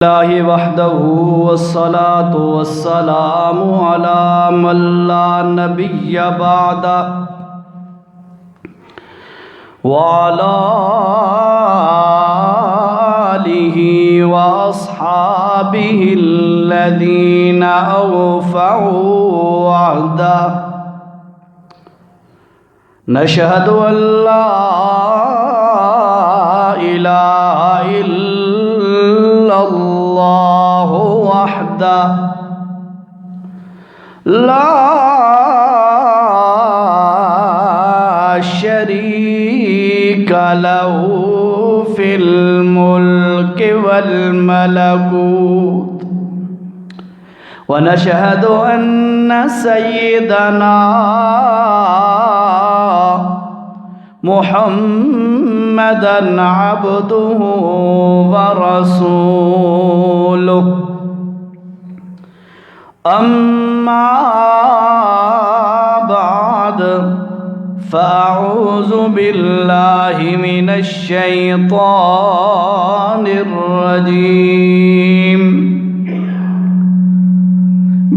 اللہ وحدہ والصلاة والسلام علی من لا نبی بعدہ وعلی آلہ واصحابہ الذین اوفوا وعدہ نشہد ان لا الہ الا اللہ وحدہ لا شریک لہ فی الملک والملکوت ونشہد ان سیدنا محمدًا عبدہ ورسولہ اما بعد فاعوذ باللہ من الشیطان الرجیم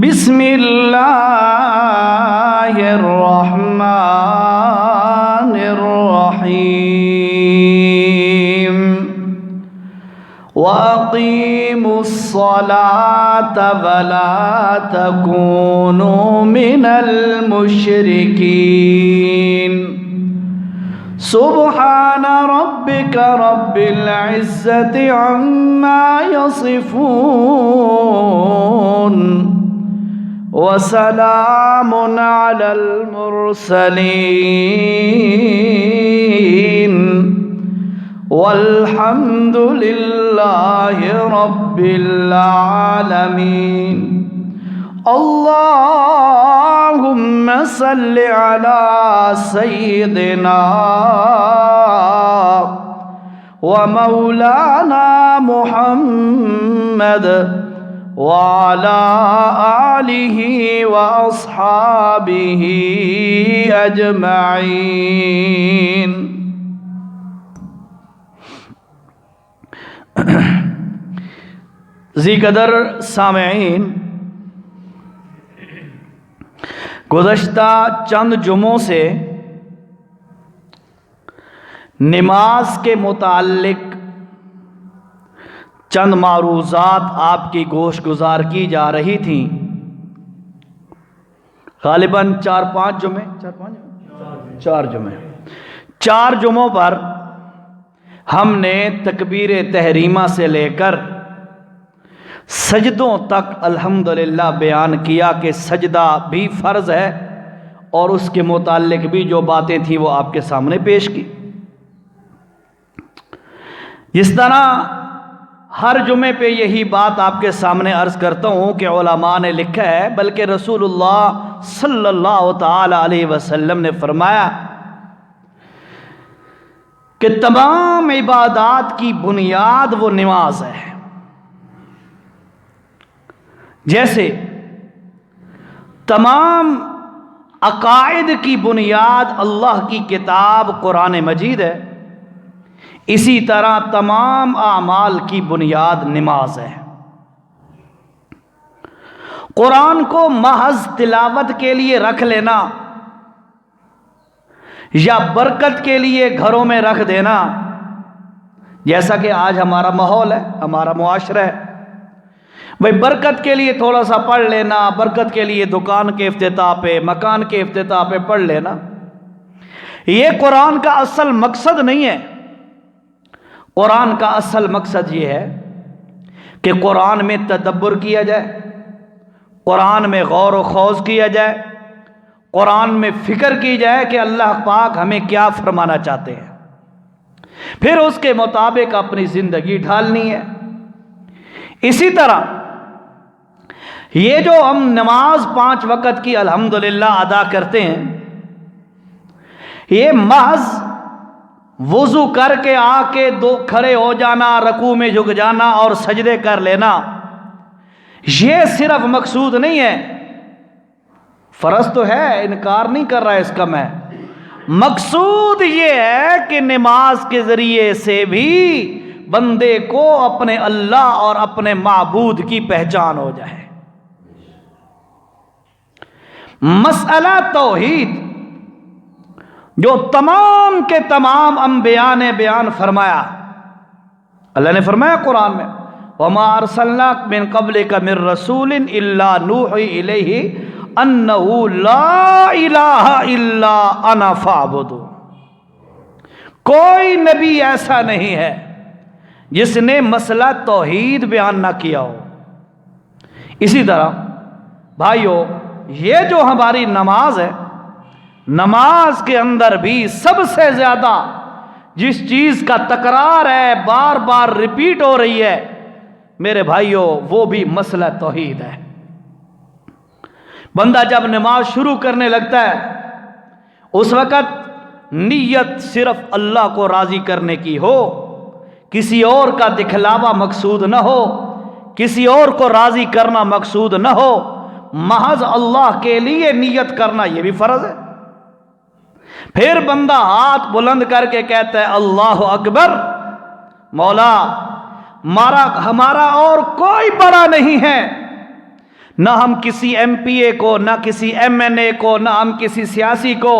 بسم اللہ الرحمن الرحیم وَأَقِيمُوا الصَّلَاةَ وَلَا تَكُونُوا مِنَ الْمُشْرِكِينَ سبحان ربك رب العزة عما يصفون وسلام على المرسلين والحمد لله رب العالمين اللهم صل على سيدنا ومولانا محمد وعلى آله وأصحابه أجمعين ذی قدر سامعین، گزشتہ چند جمعوں سے نماز کے متعلق چند معروضات آپ کی گوش گزار کی جا رہی تھیں. غالباً چار جمعوں پر ہم نے تکبیر تحریمہ سے لے کر سجدوں تک الحمدللہ بیان کیا کہ سجدہ بھی فرض ہے، اور اس کے متعلق بھی جو باتیں تھیں وہ آپ کے سامنے پیش کی. اس طرح ہر جمعے پہ یہی بات آپ کے سامنے عرض کرتا ہوں کہ علماء نے لکھا ہے، بلکہ رسول اللہ صلی اللہ تعالی علیہ وسلم نے فرمایا کہ تمام عبادات کی بنیاد وہ نماز ہے. جیسے تمام عقائد کی بنیاد اللہ کی کتاب قرآن مجید ہے، اسی طرح تمام اعمال کی بنیاد نماز ہے. قرآن کو محض تلاوت کے لیے رکھ لینا یا برکت کے لیے گھروں میں رکھ دینا، جیسا کہ آج ہمارا ماحول ہے، ہمارا معاشرہ ہے، بھئی برکت کے لیے تھوڑا سا پڑھ لینا، برکت کے لیے دکان کے افتتاح پہ، مکان کے افتتاح پہ پڑھ لینا، یہ قرآن کا اصل مقصد نہیں ہے. قرآن کا اصل مقصد یہ ہے کہ قرآن میں تدبر کیا جائے، قرآن میں غور و خوض کیا جائے، قرآن میں فکر کی جائے کہ اللہ پاک ہمیں کیا فرمانا چاہتے ہیں، پھر اس کے مطابق اپنی زندگی ڈھالنی ہے. اسی طرح یہ جو ہم نماز 5 وقت کی الحمدللہ ادا کرتے ہیں، یہ محض وضو کر کے آ کے کھڑے ہو جانا، رکوع میں جھک جانا اور سجدے کر لینا، یہ صرف مقصود نہیں ہے. فرض تو ہے، انکار نہیں کر رہا اس کا میں، مقصود یہ ہے کہ نماز کے ذریعے سے بھی بندے کو اپنے اللہ اور اپنے معبود کی پہچان ہو جائے۔ مسئلہ توحید جو تمام کے تمام انبیاء نے بیان فرمایا، اللہ نے فرمایا قرآن میں وَمَا أَرْسَلْنَاكَ مِن قَبْلِكَ مِن رَّسُولٍ إِلَّا نُوحِي إِلَيْهِ أَنَّهُ لَا إِلَٰهَ إِلَّا أَنَا فَاعْبُدُونِ۔ کوئی نبی ایسا نہیں ہے جس نے مسئلہ توحید بیان نہ کیا ہو۔ اسی طرح بھائیو، یہ جو ہماری نماز ہے، نماز کے اندر بھی سب سے زیادہ جس چیز کا تکرار ہے، بار بار ریپیٹ ہو رہی ہے میرے بھائیو، وہ بھی مسئلہ توحید ہے۔ بندہ جب نماز شروع کرنے لگتا ہے اس وقت نیت صرف اللہ کو راضی کرنے کی ہو، کسی اور کا دکھلاوا مقصود نہ ہو، کسی اور کو راضی کرنا مقصود نہ ہو، محض اللہ کے لیے نیت کرنا یہ بھی فرض ہے۔ پھر بندہ ہاتھ بلند کر کے کہتا ہے اللہ اکبر، مولا ہمارا اور کوئی بڑا نہیں ہے، نہ ہم کسی ایم پی اے کو، نہ کسی ایم این اے کو، نہ ہم کسی سیاسی کو،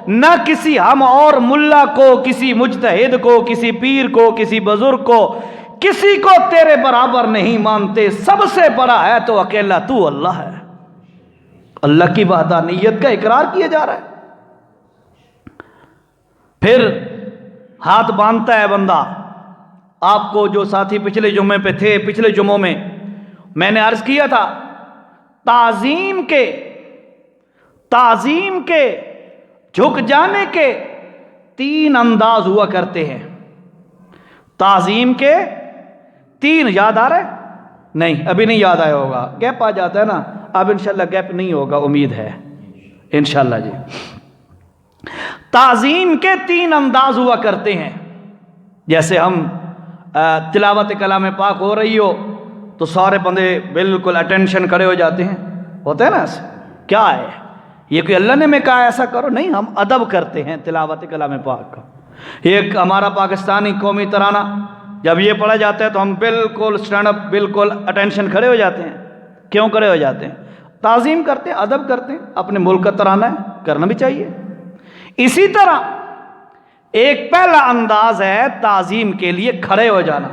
نہ کسی ہم اور ملا کو، کسی مجتہد کو، کسی پیر کو، کسی بزرگ کو، کسی کو تیرے برابر نہیں مانتے، سب سے بڑا ہے تو اکیلا تو اللہ ہے۔ اللہ کی وحدانیت کا اقرار کیا جا رہا ہے۔ پھر ہاتھ باندھتا ہے بندہ۔ آپ کو جو ساتھی پچھلے جمعے پہ تھے، پچھلے جمعوں میں نے عرض کیا تھا تعظیم کے جھک جانے کے 3 انداز ہوا کرتے ہیں۔ تعظیم کے 3 یاد آ رہے؟ نہیں، ابھی نہیں یاد آیا ہوگا، گیپ آ جاتا ہے نا، اب انشاءاللہ گیپ نہیں ہوگا، امید ہے انشاءاللہ جی۔ تعظیم کے 3 انداز ہوا کرتے ہیں۔ جیسے ہم تلاوت کلام پاک ہو رہی ہو تو سارے بندے بالکل اٹینشن کھڑے ہو جاتے ہیں، ہوتا ہے نا ایسے؟ کیا ہے یہ؟ کوئی اللہ نے میں کہا ایسا کرو؟ نہیں، ہم ادب کرتے ہیں تلاوت کلام پاک کا۔ ایک ہمارا پاکستانی قومی ترانہ جب یہ پڑھا جاتا ہے تو ہم بالکل سٹینڈ اپ، بالکل اٹینشن کھڑے ہو جاتے ہیں۔ کیوں کھڑے ہو جاتے ہیں؟ تعظیم کرتے ہیں، ادب کرتے ہیں، اپنے ملک کا ترانہ ہے، کرنا بھی چاہیے۔ اسی طرح ایک پہلا انداز ہے تعظیم کے لیے کھڑے ہو جانا،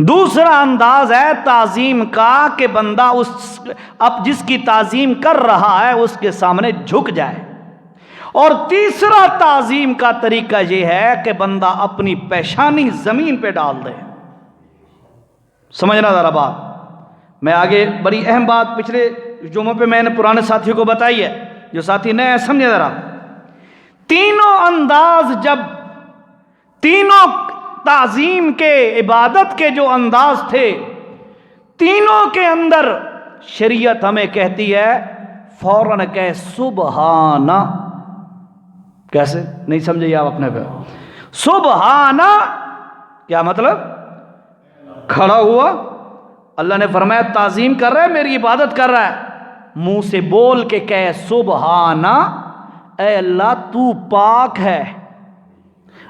دوسرا انداز ہے تعظیم کا کہ بندہ اب جس کی تعظیم کر رہا ہے اس کے سامنے جھک جائے، اور تیسرا تعظیم کا طریقہ یہ ہے کہ بندہ اپنی پیشانی زمین پہ ڈال دے۔ سمجھنا ذرا بات، میں آگے بڑی اہم بات پچھلے جمعوں پہ میں نے پرانے ساتھیوں کو بتائی ہے، جو ساتھی نئے سمجھے ذرا۔ تینوں انداز، جب تینوں تعظیم کے، عبادت کے جو انداز تھے، تینوں کے اندر شریعت ہمیں کہتی ہے فوراً کہ سبحانہ۔ کیسے؟ نہیں سمجھے آپ اپنے پہ؟ سبحانہ کیا مطلب؟ کھڑا ہوا، اللہ نے فرمایا تعظیم کر رہا ہے، میری عبادت کر رہا ہے، منہ سے بول کے کہے سبحانہ، اے اللہ تو پاک ہے۔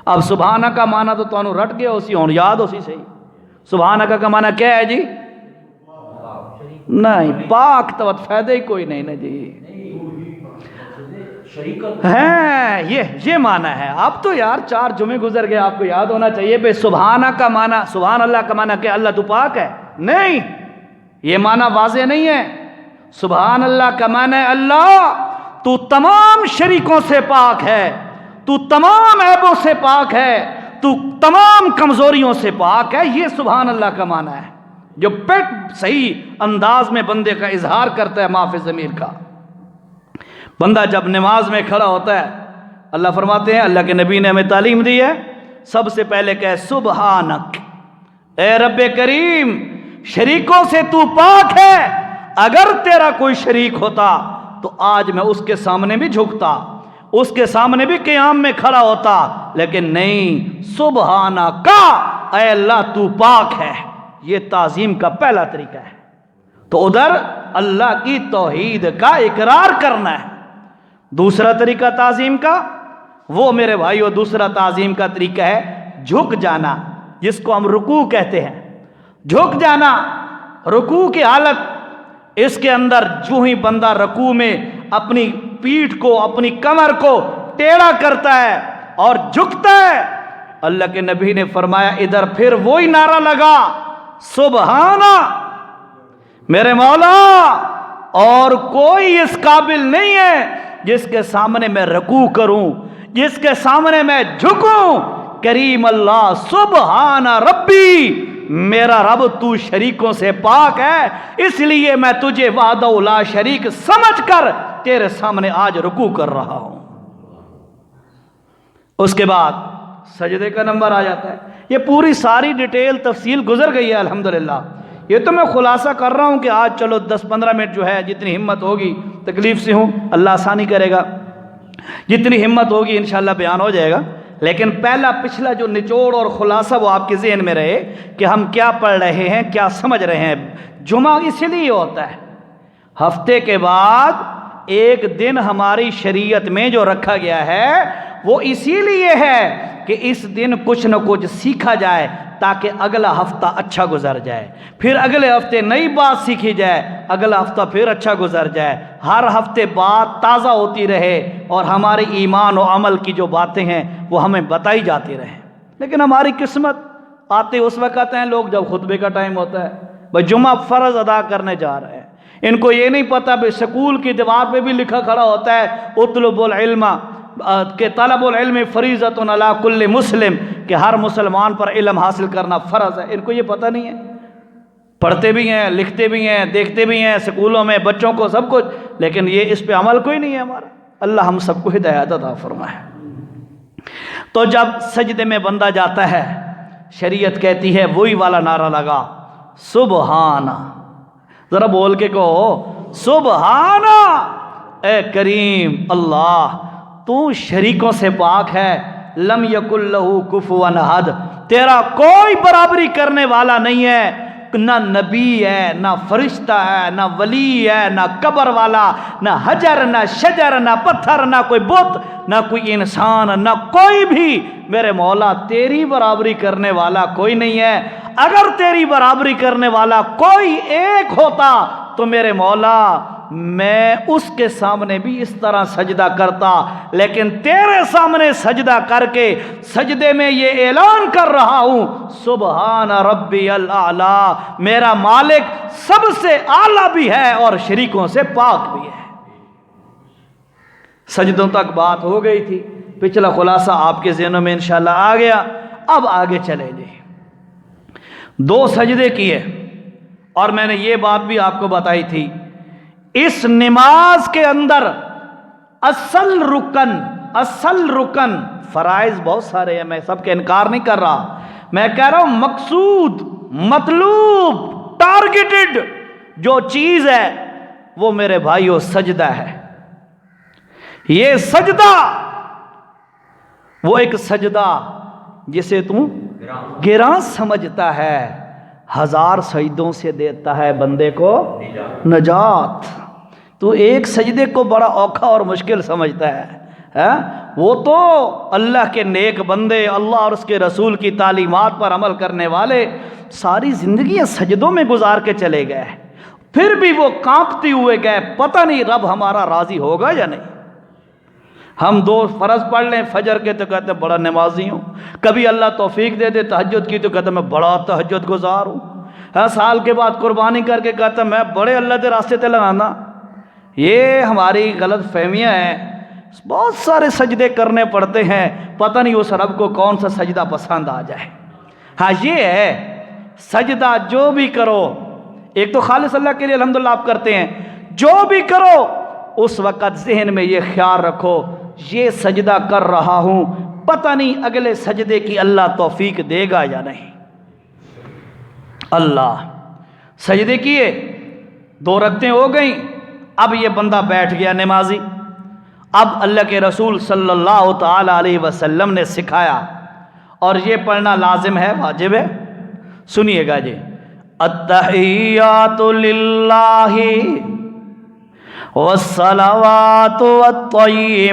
اب سبحانہ کا معنی تو تانوں رٹ گیا اسی، ہوں یاد اسی صحیح۔ سبحانہ کا معنی کیا ہے جی؟ نہیں، پاک تو فائدہ ہی کوئی نہیں نا جی، ہے یہ معنی ہے۔ اب تو یار 4 جمعے گزر گئے، آپ کو یاد ہونا چاہیے بے سبحانہ کا معنی، سبحان اللہ کا معنی کہ اللہ تو پاک ہے، نہیں، یہ معنی واضح نہیں ہے۔ سبحان اللہ کا معنی اللہ تو تمام شریکوں سے پاک ہے، تو تمام عیبوں سے پاک ہے، تو تمام کمزوریوں سے پاک ہے، یہ سبحان اللہ کا معنی ہے، جو پیٹ صحیح انداز میں بندے کا اظہار کرتا ہے معافی ضمیر کا۔ بندہ جب نماز میں کھڑا ہوتا ہے، اللہ فرماتے ہیں، اللہ کے نبی نے ہمیں تعلیم دی ہے، سب سے پہلے کہے سبحانک، اے رب کریم، شریکوں سے تو پاک ہے، اگر تیرا کوئی شریک ہوتا تو آج میں اس کے سامنے بھی جھکتا، اس کے سامنے بھی قیام میں کھڑا ہوتا، لیکن نہیں، سبحانک، اے اللہ تو پاک ہے۔ یہ تعظیم کا پہلا طریقہ ہے۔ تو ادھر اللہ کی توحید کا اقرار کرنا ہے۔ دوسرا طریقہ تعظیم کا، وہ میرے بھائیو دوسرا تعظیم کا طریقہ ہے جھک جانا۔ جس کو ہم رکوع کہتے ہیں، جھک جانا، رکوع کی حالت، اس کے اندر جو ہی بندہ رکوع میں اپنی پیٹھ کو، اپنی کمر کو ٹیڑھا کرتا ہے اور جھکتا ہے، اللہ کے نبی نے فرمایا ادھر پھر وہی نعرہ لگا، سبحانہ میرے مولا، اور کوئی اس قابل نہیں ہے جس کے سامنے میں رکوع کروں، جس کے سامنے میں جھکوں، کریم اللہ، سبحان ربی، میرا رب تو شریکوں سے پاک ہے، اس لیے میں تجھے وحدہ لا شریک سمجھ کر تیرے سامنے آج رکوع کر رہا ہوں۔ اس کے بعد سجدے کا نمبر آ جاتا ہے۔ یہ پوری ساری ڈیٹیل تفصیل گزر گئی ہے الحمدللہ، یہ تو میں خلاصہ کر رہا ہوں کہ آج چلو 10-15 منٹ جو ہے جتنی ہمت ہوگی، تکلیف سے ہوں اللہ آسانی کرے گا، جتنی ہمت ہوگی انشاءاللہ بیان ہو جائے گا، لیکن پچھلا جو نچوڑ اور خلاصہ وہ آپ کے ذہن میں رہے کہ ہم کیا پڑھ رہے ہیں، کیا سمجھ رہے ہیں۔ جمعہ اسی لیے ہوتا ہے، ہفتے کے بعد ایک دن ہماری شریعت میں جو رکھا گیا ہے وہ اسی لیے ہے کہ اس دن کچھ نہ کچھ سیکھا جائے تاکہ اگلا ہفتہ اچھا گزر جائے، پھر اگلے ہفتے نئی بات سیکھی جائے، اگلا ہفتہ پھر اچھا گزر جائے، ہر ہفتے بات تازہ ہوتی رہے اور ہمارے ایمان و عمل کی جو باتیں ہیں وہ ہمیں بتائی جاتی رہیں۔ لیکن ہماری قسمت آتے اس وقت ہیں لوگ جب خطبے کا ٹائم ہوتا ہے، بھائی جمعہ فرض ادا کرنے جا رہے ہیں، ان کو یہ نہیں پتہ بھائی سکول کی دیوار پہ بھی لکھا کھڑا ہوتا ہے اطلب العلم کہ طلب العلم فریضۃ علی کل مسلم، کہ ہر مسلمان پر علم حاصل کرنا فرض ہے، ان کو یہ پتہ نہیں ہے، پڑھتے بھی ہیں، لکھتے بھی ہیں، دیکھتے بھی ہیں سکولوں میں بچوں کو سب کچھ، لیکن یہ اس پہ عمل کوئی نہیں ہے ہمارا۔ اللہ ہم سب کو ہدایت عطا فرمائے۔ تو جب سجدے میں بندہ جاتا ہے، شریعت کہتی ہے وہی والا نعرہ لگا، سبحانہ، ذرا بول کے کہو سبحانہ، اے کریم اللہ تو شریکوں سے پاک ہے، لم یکن لہ کفوا احد، تیرا کوئی برابری کرنے والا نہیں ہے، نہ نبی ہے، نہ فرشتہ ہے، نہ ولی ہے، نہ قبر والا، نہ حجر، نہ شجر، نہ پتھر، نہ کوئی بت، نہ کوئی انسان، نہ کوئی بھی میرے مولا تیری برابری کرنے والا کوئی نہیں ہے۔ اگر تیری برابری کرنے والا کوئی ایک ہوتا تو میرے مولا میں اس کے سامنے بھی اس طرح سجدہ کرتا، لیکن تیرے سامنے سجدہ کر کے سجدے میں یہ اعلان کر رہا ہوں سبحان ربی الاعلی، میرا مالک سب سے اعلیٰ بھی ہے اور شریکوں سے پاک بھی ہے۔ سجدوں تک بات ہو گئی تھی، پچھلا خلاصہ آپ کے ذہنوں میں انشاءاللہ آ گیا۔ اب آگے چلے جائیں، 2 سجدے کیے، اور میں نے یہ بات بھی آپ کو بتائی تھی، اس نماز کے اندر اصل رکن فرائض بہت سارے ہیں، میں سب کے انکار نہیں کر رہا، میں کہہ رہا ہوں مقصود، مطلوب، ٹارگیٹڈ جو چیز ہے وہ میرے بھائیو سجدہ ہے۔ یہ سجدہ، وہ ایک سجدہ جسے تم گراں سمجھتا ہے، 1000 سجدوں سے دیتا ہے بندے کو نجات۔ تو ایک سجدے کو بڑا اوکھا اور مشکل سمجھتا ہے، وہ تو اللہ کے نیک بندے، اللہ اور اس کے رسول کی تعلیمات پر عمل کرنے والے ساری زندگیاں سجدوں میں گزار کے چلے گئے، پھر بھی وہ کانپتے ہوئے گئے، پتہ نہیں رب ہمارا راضی ہوگا یا نہیں۔ ہم 2 فرض پڑھ لیں فجر کے تو کہتے ہیں بڑا نمازی ہوں، کبھی اللہ توفیق دے دے تہجد کی تو کہتے ہیں میں بڑا تہجد گزار ہوں، سال کے بعد قربانی کر کے کہتا ہے میں بڑے اللہ کے راستے تے لگانا۔ یہ ہماری غلط فہمیاں ہیں، بہت سارے سجدے کرنے پڑتے ہیں، پتہ نہیں اس رب کو کون سا سجدہ پسند آ جائے۔ ہاں یہ ہے سجدہ جو بھی کرو، ایک تو خالص اللہ کے لیے الحمدللہ آپ کرتے ہیں، جو بھی کرو اس وقت ذہن میں یہ خیال رکھو یہ سجدہ کر رہا ہوں، پتہ نہیں اگلے سجدے کی اللہ توفیق دے گا یا نہیں۔ اللہ سجدے کیے، 2 رکعتیں ہو گئیں، اب یہ بندہ بیٹھ گیا نمازی۔ اب اللہ کے رسول صلی اللہ تعالی علیہ وسلم نے سکھایا، اور یہ پڑھنا لازم ہے، واجب ہے، سنیے گا جی، التحیات للہ والصلوات والطیبات،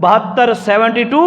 72, 72,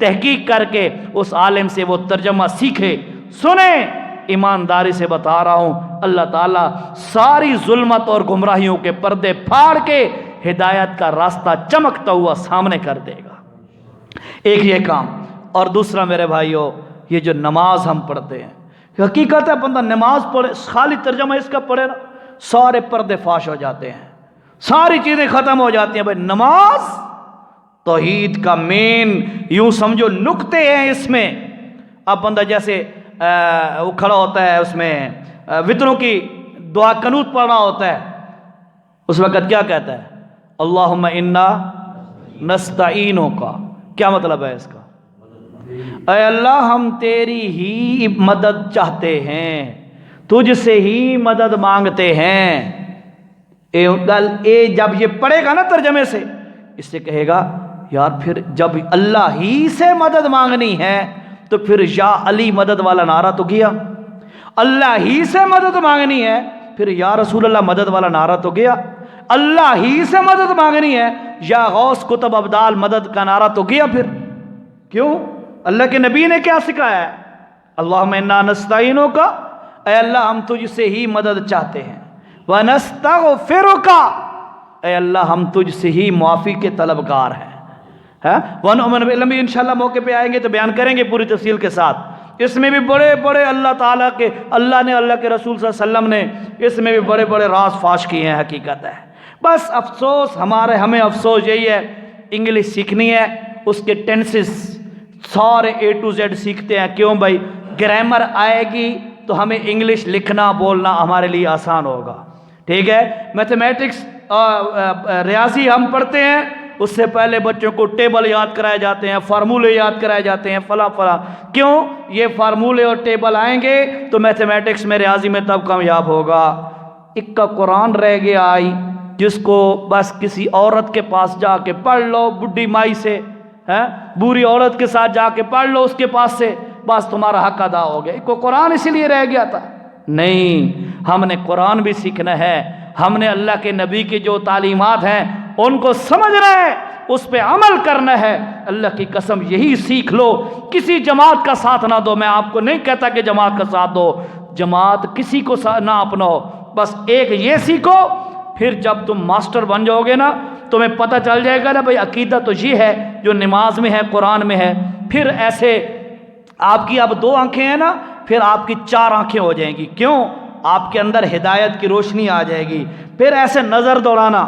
تحقیق کر کے اس عالم سے وہ ترجمہ سیکھے. سنیں، ایمانداری سے بتا رہا ہوں، اللہ تعالیٰ ساری ظلمت اور گمراہیوں کے پردے پھاڑ کے ہدایت کا راستہ چمکتا ہوا سامنے کر دے گا. ایک یہ کام. اور دوسرا میرے بھائیوں، یہ جو نماز ہم پڑھتے ہیں، حقیقت ہے بندہ نماز پڑھے، خالی ترجمہ اس کا پڑھے نا، سارے پردے فاش ہو جاتے ہیں، ساری چیزیں ختم ہو جاتی ہیں. بھائی نماز توحید کا مین یوں سمجھو نقطے ہیں اس میں. اب بندہ جیسے وہ کھڑا ہوتا ہے، اس میں وطروں کی دعا قنوت پڑھ رہا ہوتا ہے، اس وقت کیا کہتا ہے؟ اللہم انا نستعینک. کیا مطلب ہے اس کا؟ اے اللہ ہم تیری ہی مدد چاہتے ہیں، تجھ سے ہی مدد مانگتے ہیں. جب یہ پڑھے گا نا ترجمے سے، اس سے کہے گا یار پھر جب اللہ ہی سے مدد مانگنی ہے تو پھر یا علی مدد والا نعرہ تو گیا. اللہ ہی سے مدد مانگنی ہے پھر یا رسول اللہ مدد والا نعرہ تو گیا. اللہ ہی سے مدد مانگنی ہے یا غوث کتب ابدال مدد کا نعرہ تو گیا. پھر کیوں؟ اللہ کے نبی نے کیا سکھایا ہے؟ اللہم انا نستعینک، اے اللہ ہم تجھ سے ہی مدد چاہتے ہیں. وَنَسْتَغْفِرُكَ، اے اللہ ہم تجھ سے ہی معافی کے طلبگار ہیں. وَنُؤْمِنُ بِاللَّهِ، انشاءاللہ موقع پہ آئیں گے تو بیان کریں گے پوری تفصیل کے ساتھ. اس میں بھی بڑے بڑے اللہ تعالیٰ کے، اللہ نے، اللہ کے رسول صلی اللہ علیہ وسلم نے اس میں بھی بڑے بڑے راز فاش کیے ہیں. حقیقت ہے بس افسوس ہمیں افسوس یہی ہے، انگلش سیکھنی ہے، اس کے ٹینسز سارے A to Z سیکھتے ہیں. کیوں بھائی؟ گرامر آئے گی تو ہمیں انگلش لکھنا بولنا ہمارے لیے آسان ہوگا. ٹھیک ہے؟ میتھمیٹکس ریاضی ہم پڑھتے ہیں، اس سے پہلے بچوں کو ٹیبل یاد کرائے جاتے ہیں، فارمولے یاد کرائے جاتے ہیں، فلاں فلاں. کیوں؟ یہ فارمولے اور ٹیبل آئیں گے تو میتھمیٹکس میں، ریاضی میں تب کامیاب ہوگا. اکا قرآن رہ گیا آئی، جس کو بس کسی عورت کے پاس جا کے پڑھ لو، بڈھی مائی سے، بوری عورت کے ساتھ جا کے پڑھ لو اس کے پاس سے، بس تمہارا حق ادا ہو گیا. کو قرآن اسی لیے رہ گیا تھا؟ نہیں، ہم نے قرآن بھی سیکھنا ہے، ہم نے اللہ کے نبی کی جو تعلیمات ہیں ان کو سمجھنا ہے، اس پہ عمل کرنا ہے. اللہ کی قسم یہی سیکھ لو، کسی جماعت کا ساتھ نہ دو. میں آپ کو نہیں کہتا کہ جماعت کا ساتھ دو، جماعت کسی کو نہ اپناؤ، بس ایک یہ سیکھو. پھر جب تم ماسٹر بن جاؤ گے نا، تمہیں پتہ چل جائے گا نا بھائی عقیدہ تو یہ ہے جو نماز میں ہے، قرآن میں ہے. پھر ایسے آپ کی اب 2 آنکھیں ہیں نا، پھر آپ کی 4 آنکھیں ہو جائیں گی. کیوں؟ آپ کے اندر ہدایت کی روشنی آ جائے گی. پھر ایسے نظر دوڑانا،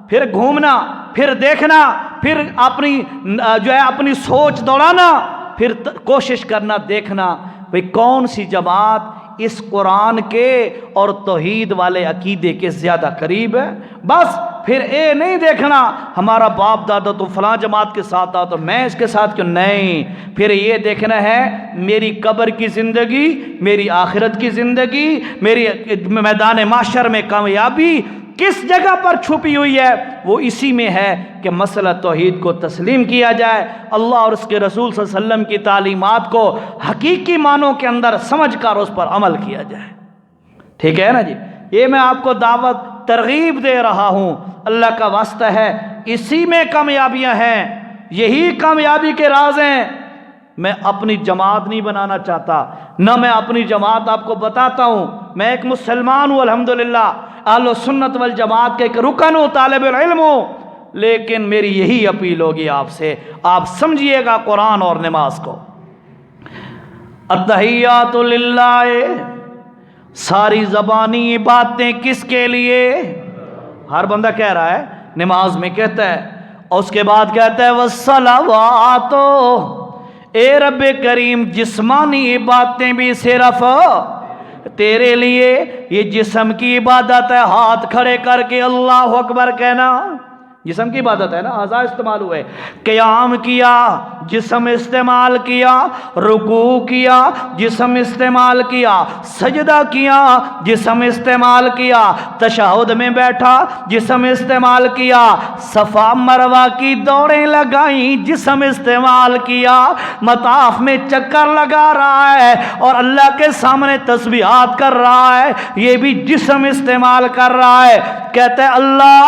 پھر گھومنا، پھر دیکھنا، پھر اپنی سوچ دوڑانا، پھر کوشش کرنا دیکھنا بھئی کون سی جماعت اس قرآن کے اور توحید والے عقیدے کے زیادہ قریب ہے. بس پھر اے نہیں دیکھنا ہمارا باپ دادا تو فلاں جماعت کے ساتھ تھا تو میں اس کے ساتھ کیوں نہیں. پھر یہ دیکھنا ہے میری قبر کی زندگی، میری آخرت کی زندگی، میری میدان معاشر میں کامیابی کس جگہ پر چھپی ہوئی ہے. وہ اسی میں ہے کہ مسئلہ توحید کو تسلیم کیا جائے، اللہ اور اس کے رسول صلی اللہ علیہ وسلم کی تعلیمات کو حقیقی معنوں کے اندر سمجھ کر اس پر عمل کیا جائے. ٹھیک ہے نا جی؟ یہ میں آپ کو دعوت ترغیب دے رہا ہوں، اللہ کا واسطہ ہے. اسی میں کامیابیاں ہیں، یہی کامیابی کے راز ہیں. میں اپنی جماعت نہیں بنانا چاہتا، نہ میں اپنی جماعت آپ کو بتاتا ہوں. میں ایک مسلمان ہوں الحمدللہ، اہل سنت والجماعت کے ایک رکن ہوں، طالب العلم ہوں. لیکن میری یہی اپیل ہوگی آپ سے، آپ سمجھیے گا قرآن اور نماز کو. التحیات للہ، ساری زبانی باتیں کس کے لیے؟ ہر بندہ کہہ رہا ہے، نماز میں کہتا ہے، اور اس کے بعد کہتا ہے والصلوات. اے رب کریم جسمانی باتیں بھی صرف تیرے لیے، یہ جسم کی عبادت ہے. ہاتھ کھڑے کر کے اللہ اکبر کہنا جسم کی عبادت ہے نا، اعضاء استعمال ہوئے. قیام کیا، جسم استعمال کیا. رکوع کیا، جسم استعمال کیا. سجدہ کیا، جسم استعمال کیا. تشہد میں بیٹھا، جسم استعمال کیا. صفا مروہ کی دوڑیں لگائیں، جسم استعمال کیا. مطاف میں چکر لگا رہا ہے اور اللہ کے سامنے تسبیحات کر رہا ہے، یہ بھی جسم استعمال کر رہا ہے. کہتے ہیں اللہ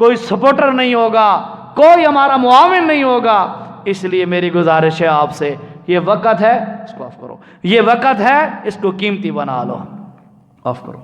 کوئی سپورٹر نہیں ہوگا، کوئی ہمارا معاون نہیں ہوگا. اس لیے میری گزارش ہے آپ سے، یہ وقت ہے، اس کو آف کرو، یہ وقت ہے، اس کو قیمتی بنا لو. آف کرو.